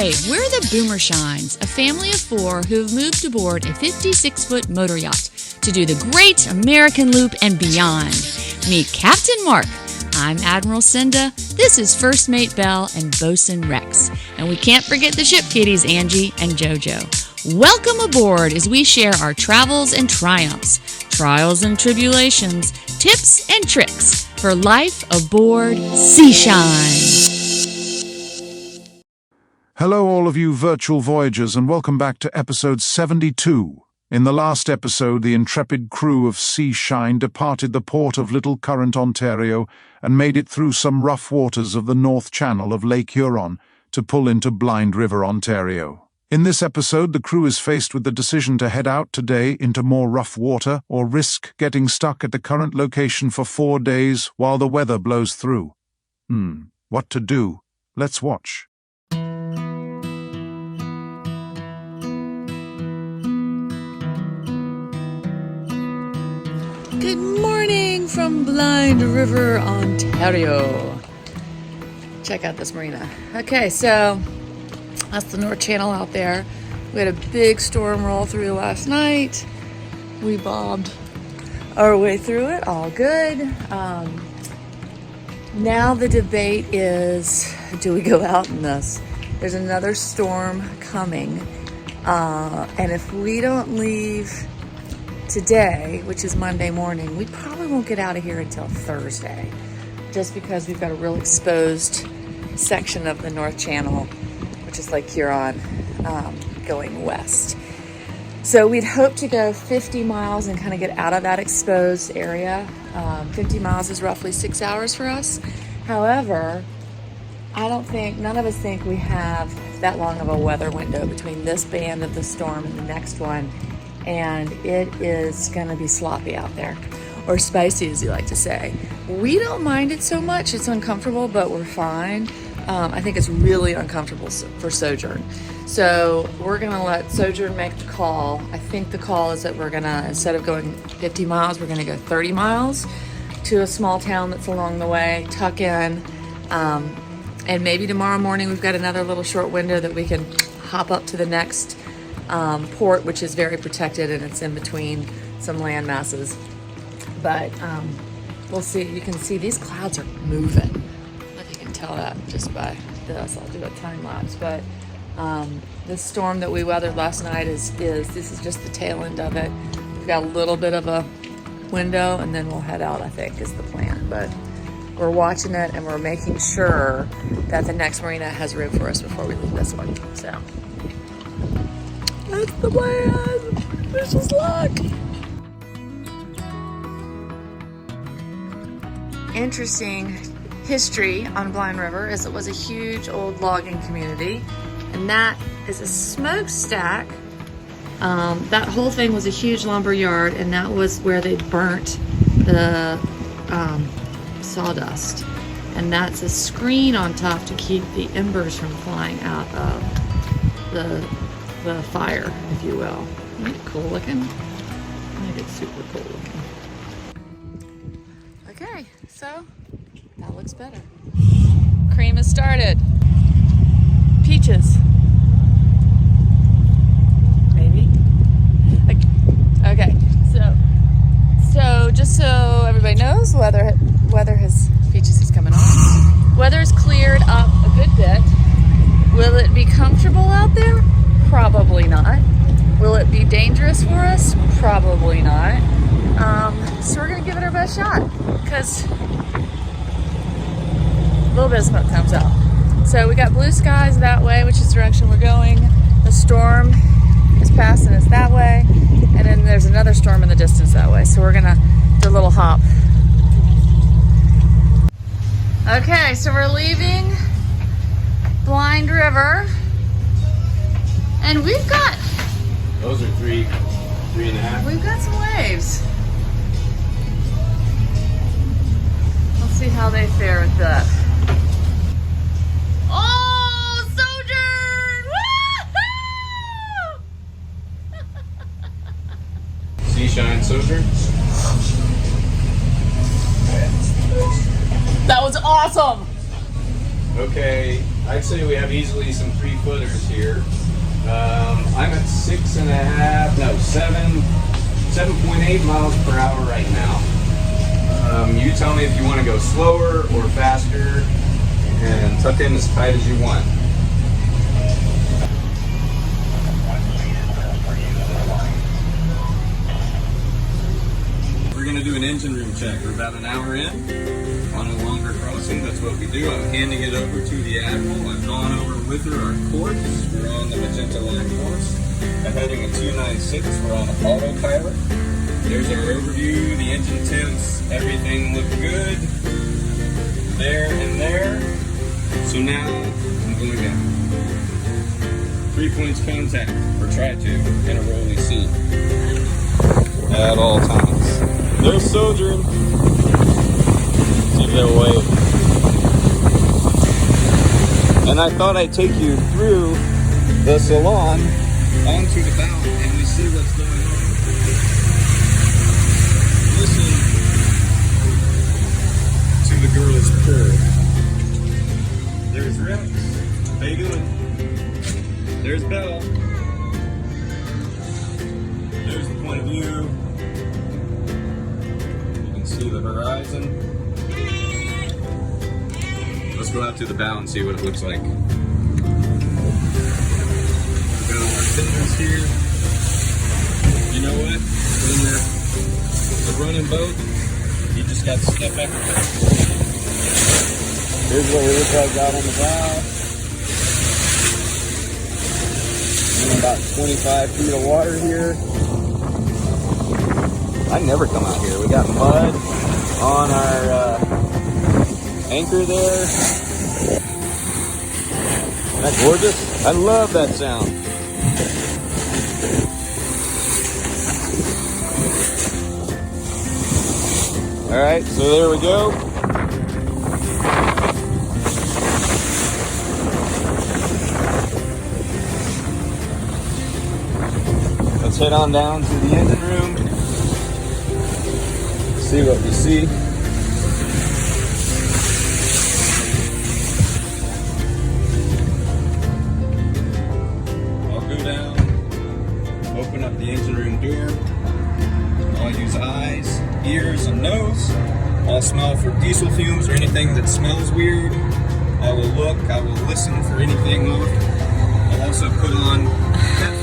Ahoy! We're the Boomershines, a family of 4 who've moved aboard a 56-foot motor yacht to do the Great American Loop and beyond. Meet Captain Mark. I'm Admiral Cinda. This is First Mate Belle and Bosun Rex. And we can't forget the ship kitties, Angie and JoJo. Welcome aboard as we share our travels and triumphs, trials and tribulations, tips and tricks for life aboard Seashine. Hello all of you virtual voyagers, and welcome back to episode 72. In the last episode, the intrepid crew of Seashine departed the port of Little Current, Ontario, and made it through some rough waters of the North Channel of Lake Huron to pull into Blind River, Ontario. In this episode, the crew is faced with the decision to head out today into more rough water or risk getting stuck at the current location for 4 days while the weather blows through. What to do? Let's watch. Good morning from Blind River, Ontario. Check out this marina. Okay, so that's the North Channel out there. We had a big storm roll through last night. We bobbed our way through it, all good. Now the debate is, do we go out in this? There's another storm coming, and if we don't leave today, which is Monday morning, we probably won't get out of here until Thursday, just because we've got a real exposed section of the North Channel, which is Lake Huron, going west. So we'd hope to go 50 miles and kind of get out of that exposed area. 50 miles is roughly 6 hours for us. However, none of us think we have that long of a weather window between this band of the storm and the next one. And it is going to be sloppy out there, or spicy, as you like to say. We don't mind it so much. It's uncomfortable, but we're fine. I think it's really uncomfortable for Sojourn. So we're going to let Sojourn make the call. I think the call is that we're going to, instead of going 50 miles, we're going to go 30 miles to a small town that's along the way, tuck in. And maybe tomorrow morning we've got another little short window that we can hop up to the next port, which is very protected, and it's in between some land masses. But we'll see. You can see these clouds are moving. I don't know if you can tell that just by this. I'll do a time lapse. But this storm that we weathered last night this is just the tail end of it. We've got a little bit of a window, and then we'll head out, I think, is the plan. But we're watching it, and we're making sure that the next marina has room for us before we leave this one. So that's the plan. Wish us luck. Interesting history on Blind River is it was a huge old logging community, and that is a smokestack. That whole thing was a huge lumber yard, and that was where they burnt the sawdust. And that's a screen on top to keep the embers from flying out of the fire, if you will. Isn't it cool looking? I think it's super cool looking. Okay, so that looks better. Cream has started. Peaches. Maybe. Okay, so just so everybody knows, weather has, Peaches is coming on. Weather's cleared up a good bit. Will it be comfortable out there? Probably not. Will it be dangerous for us? Probably not. So we're gonna give it our best shot, because a little bit of smoke comes out. So we got blue skies that way, which is the direction we're going. The storm is passing us that way, and then there's another storm in the distance that way. So we're gonna do a little hop. Okay, so we're leaving Blind River. And we've got... Those are three and a half. We've got some waves. Let's see how they fare with that. Oh, Sojourn! Woo-hoo! Seashine Sojourn? That was awesome! Okay, I'd say we have easily some 3-footers here. I'm at 7.8 miles per hour right now. You tell me if you want to go slower or faster, and tuck in as tight as you want. We're going to do an engine room check. We're about an hour in on a longer crossing. That's what we do. I'm handing it over to the Admiral. I've gone over with her our course. We're on the Magenta Line course. I'm heading at 296. We're on autopilot. There's our overview, the engine temps, everything looked good. There and there. So now I'm going down. 3 points contact, or try to, in a rolling seat at all times. There's Sojourn. Give it away. And I thought I'd take you through the salon onto the bow and we see what's going on. Listen to the girls purr. There's Rex. How you doing? There's Belle. There's the point of view. You can see the horizon. Let's go out to the bow and see what it looks like. We've got all our fenders here. You know what? When you're a running boat, you just got to step back. Here's what we look like out on the bow. In about 25 feet of water here. I never come out here. We got mud on our anchor there. Isn't that gorgeous? I love that sound. All right, so there we go. Let's head on down to the engine room. See what we see. I'll go down, open up the engine room door. I'll use eyes, ears, and nose. I'll smell for diesel fumes or anything that smells weird. I will look, I will listen for anything off. I'll also put on headphones.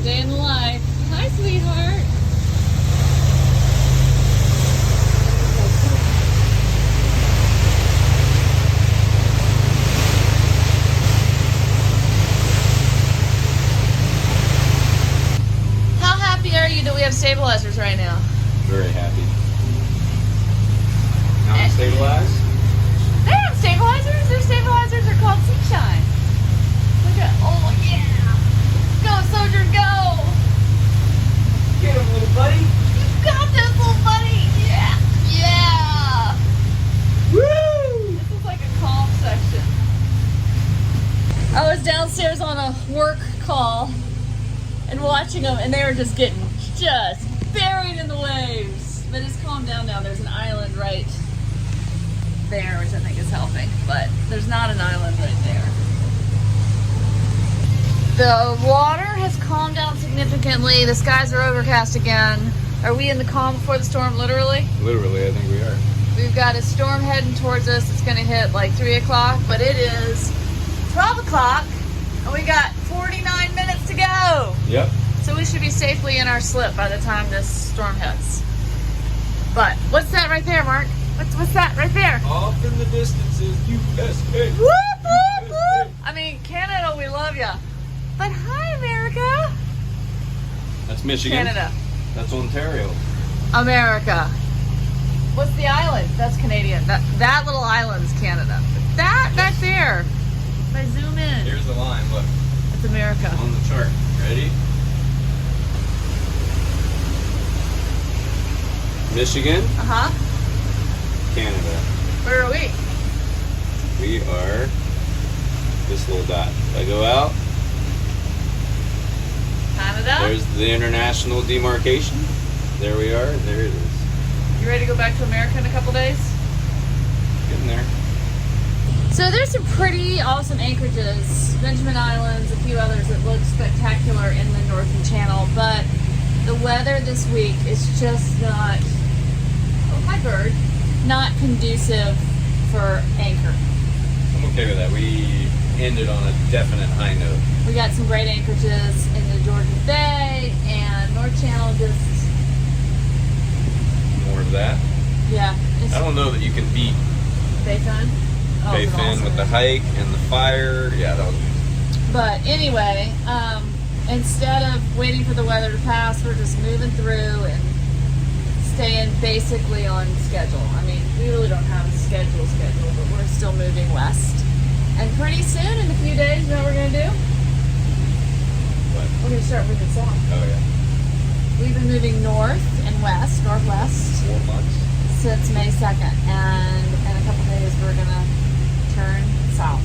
Day in the life. Hi, sweetheart. How happy are you that we have stabilizers right now? Very happy. Now I'm stabilized. They have stabilizers. Their stabilizers are called Seashine. Look at, oh yeah. Go, Sojourn, go! Get him, little buddy. You got this, little buddy! Yeah! Yeah! Woo! This is like a calm section. I was downstairs on a work call and watching them, and they were just getting buried in the waves. But it's calmed down now. There's an island right there, which I think is helping. But there's not an island right there. The water has calmed down significantly. The skies are overcast again. Are we in the calm before the storm, literally? Literally, I think we are. We've got a storm heading towards us. It's going to hit like 3 o'clock, but it is 12 o'clock, and we got 49 minutes to go. Yep. So we should be safely in our slip by the time this storm hits. But what's that right there, Mark? What's that right there? Off in the distance is USA. Whoop, whoop, whoop. I mean, Canada, we love ya. But hi, America. That's Michigan. Canada. That's Ontario. America. What's the island? That's Canadian. That little island's Canada. But that back there, if I zoom in, Here's the line, look. that's America. On the chart. Ready? Michigan, Uh-huh. Canada. Where are we? We are this little dot. If I go out, Canada. there's the international demarcation. There we are. There it is. You ready to go back to America in a couple days? Getting there. So there's some pretty awesome anchorages, Benjamin Islands, a few others that look spectacular in the Northern Channel, but the weather this week is just not, oh hi bird, not conducive for anchor. I'm okay with that. We ended on a definite high note. We got some great anchorages in the Georgian Bay and North Channel, just, More of that. yeah. It's I don't know that you can beat Bayfin. Oh, Bay it's Fin awesome. with the hike and the fire. Yeah, that was good. But anyway, instead of waiting for the weather to pass, we're just moving through and staying basically on schedule. I mean, we really don't have a schedule, but we're still moving west. And pretty soon, in a few days, you know what we're going to do? But, We're going to start moving south. oh yeah. We've been moving north and west, northwest, 4 months. since May 2nd. And in a couple days, we're going to turn south.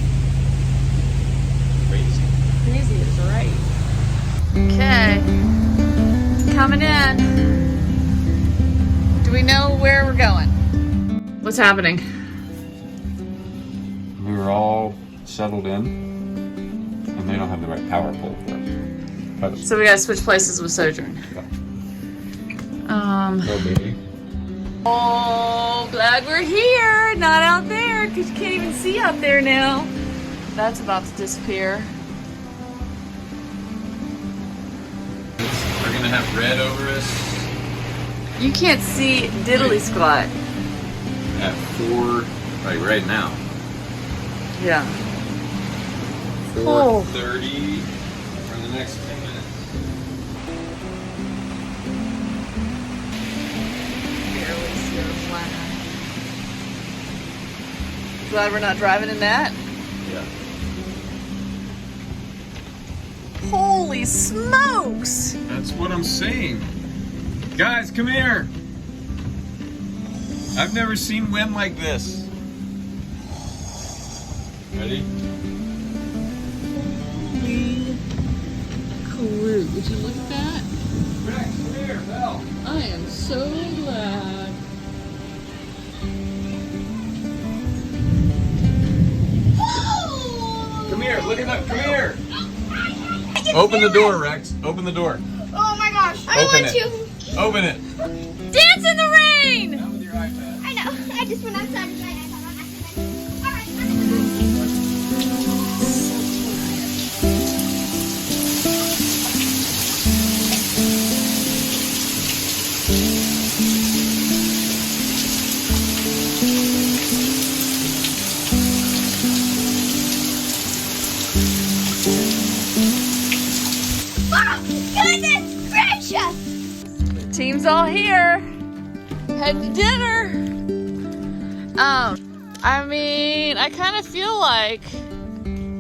Crazy. Crazy is right. Okay. Coming in. Do we know where we're going? What's happening? We were all settled in, and they don't have the right power pole for us. So we gotta switch places with Sojourn. No baby. Oh, glad we're here, not out there, because you can't even see out there now. That's about to disappear. We're gonna have red over us You can't see diddly squat. at 4, right now. Yeah. 4:30 for the next 10 minutes. Barely still flat. Glad we're not driving in that. Yeah. Holy smokes! That's what I'm saying. Guys, come here. I've never seen wind like this. Ready? Holy clue. Would you look at that? Rex, come here, Belle. I am so glad. Come here, look at that. Come here. Open the door, Rex. Open the door. Oh my gosh, I Open want it. to. Open it. Dance in the rain! Not with your iPad. I know. I just went outside and tried iPad on accident. All right. Oh, goodness gracious! Team's all here. Heading to dinner. I mean, I kind of feel like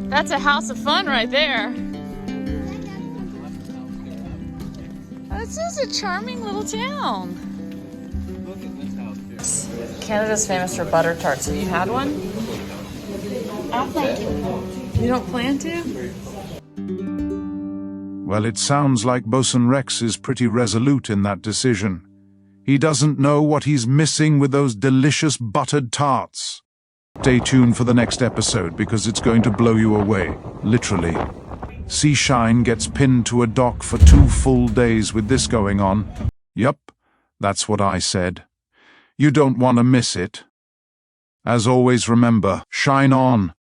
that's a house of fun right there. This is a charming little town. Canada's famous for butter tarts. Have you had one? I'll play too. You don't plan to? Well, it sounds like Bosun Rex is pretty resolute in that decision. He doesn't know what he's missing with those delicious buttered tarts. Stay tuned for the next episode because it's going to blow you away, literally. Sea Shine gets pinned to a dock for 2 full days with this going on. Yup, that's what I said. You don't want to miss it. As always, remember, shine on.